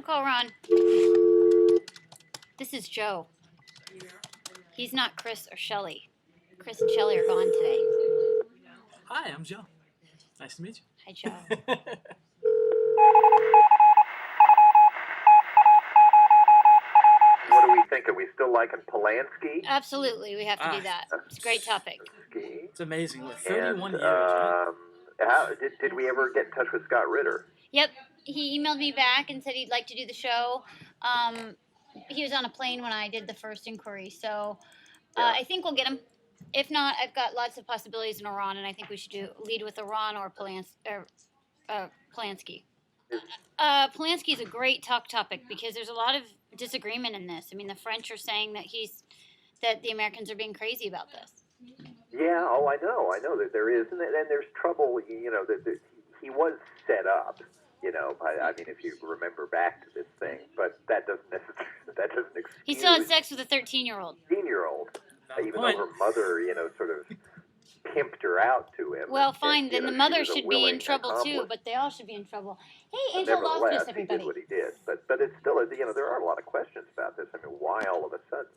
call Ron. This is Joe. He's not Chris or Shelly. Chris and Shelly are gone today. Hi, I'm Joe. Nice to meet you. Hi, Joe. What do we think? Are we still liking Polanski? Absolutely, we have to do that. It's a great topic. It's amazing. We're 31 And, years, right? did we ever get in touch with Scott Ritter? Yep, he emailed me back and said he'd like to do the show. He was on a plane when I did the first inquiry, so I think we'll get him. If not, I've got lots of possibilities in Iran, and I think we should lead with Iran or Polanski. Polanski is a great topic because there's a lot of disagreement in this. I mean, the French are saying that the Americans are being crazy about this. Yeah, I know that there is, and there's trouble. You know, that he was set up. You know, I mean, if you remember back to this thing, but that doesn't excuse. He still had sex with a 13-year-old. 13-year-old, even though her mother, sort of pimped her out to him. Well, fine, then the mother should be in trouble too, but they all should be in trouble. Hey, Angel Loftus, everybody. He did what he did, but it's still, there are a lot of questions about this. I mean, why all of a sudden?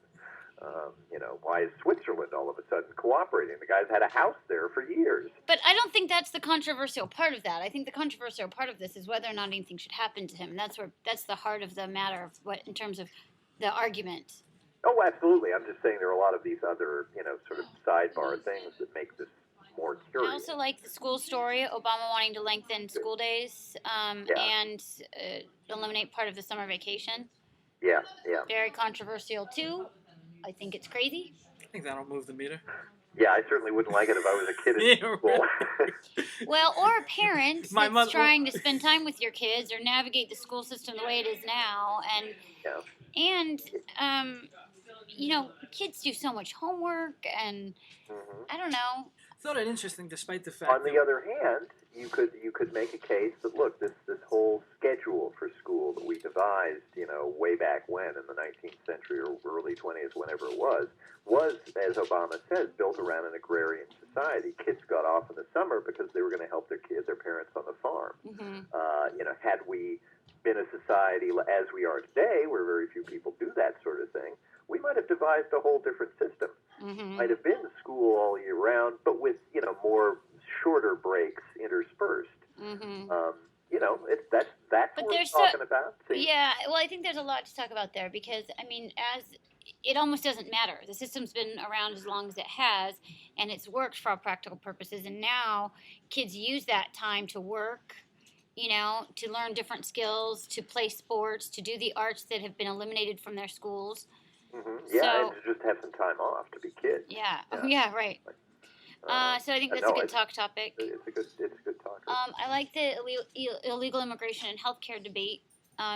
Why is Switzerland all of a sudden cooperating? The guy's had a house there for years. But I don't think that's the controversial part of that. I think the controversial part of this is whether or not anything should happen to him. That's the heart of the matter of what, in terms of the argument. Oh, absolutely. I'm just saying there are a lot of these other, sort of sidebar things that make this more curious. I also like the school story, Obama wanting to lengthen school days and eliminate part of the summer vacation. Yeah. Very controversial, too. I think it's crazy. I think that'll move the meter. Yeah, I certainly wouldn't like it if I was a kid in school. Well, or a parent that's trying to spend time with your kids or navigate the school system the way it is now. And kids do so much homework, and I don't know. I thought it interesting, despite the fact. On the other hand, you could make a case that look, this whole schedule for school that we devised, way back when in the 19th century or early 20th, whenever it was, as Obama says, built around an agrarian society. Kids got off in the summer because they were going to help their parents on the farm. Had we been a society as we are today, where very few people do that sort of thing, we might have devised a whole different system. Might have been school all year round, but with more shorter breaks interspersed. That's what we're talking about. See? Yeah, well, I think there's a lot to talk about there because, I mean, it almost doesn't matter. The system's been around as long as it has, and it's worked for all practical purposes, and now kids use that time to work, to learn different skills, to play sports, to do the arts that have been eliminated from their schools. Yeah, and to just have some time off to be kids. Yeah, right. So I think that's a good topic. It's a good talk. I like the illegal immigration and healthcare debate.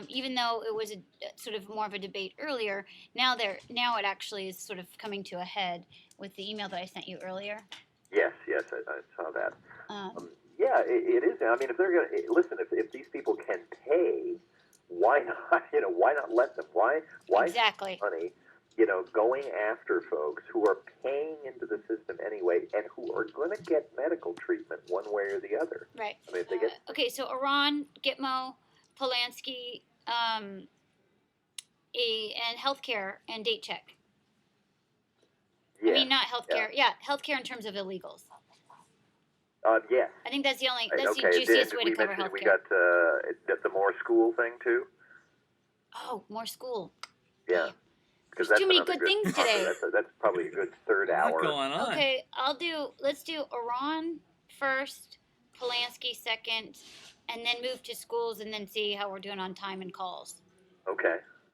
Even though it was a sort of more of a debate earlier, now it actually is sort of coming to a head with the email that I sent you earlier. Yes, I saw that. Yeah, it is. I mean, if they're going to listen, if these people can pay, why not? Why not let them? Why exactly money? Going after folks who are paying into the system anyway and who are going to get medical treatment one way or the other. Right. I mean, if they get okay, so Iran, Gitmo, Polanski, and healthcare and date check. Yeah. I mean, not healthcare. Yeah, healthcare in terms of illegals. Yes. I think that's the juiciest way to cover healthcare. We got the more school thing too. Oh, more school. Yeah. There's too many good things today. That's probably a good third hour. What's going on? Okay, let's do Iran first, Polanski second, and then move to schools and then see how we're doing on time and calls. Okay.